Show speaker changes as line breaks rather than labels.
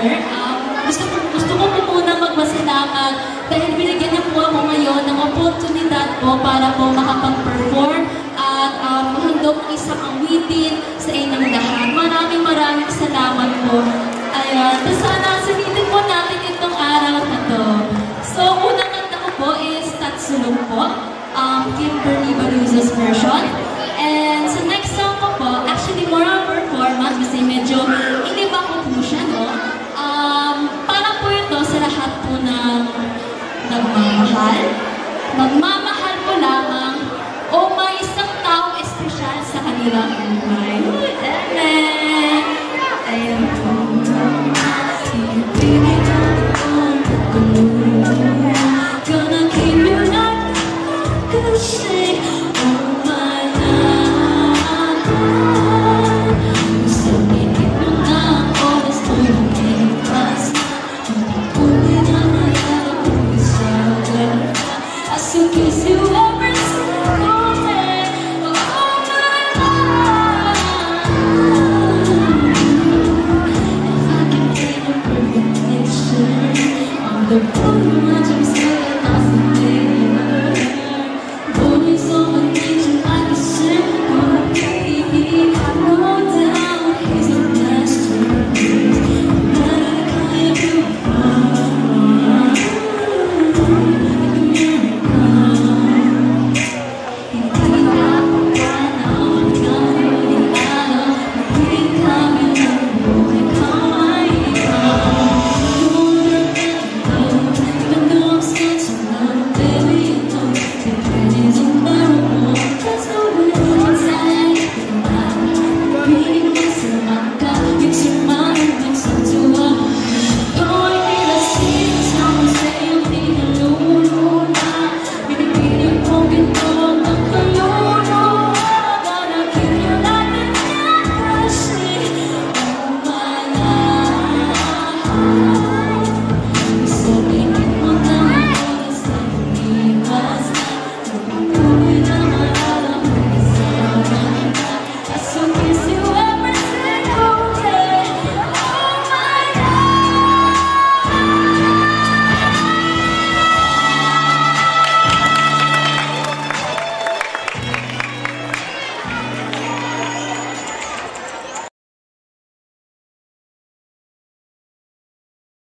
Sir. Gusto ko po muna magpasalamat dahil binigyan niyo po ako ngayon ng oportunidad po para po makapag-perform at handog isang awitin sa inyong lahat. Maraming salamat po. Ayan, sana sulitin po natin itong araw na to. So, unang kanta ko po is Tatsulog po, Kimberly Baluza's version. And sa next song ko po, actually more on performance kasi medyo iniba ko po siya, no? Para po ito sa lahat po ng nagmamahal. Magmamahal po lamang o may isang taong espesyal sa kanilang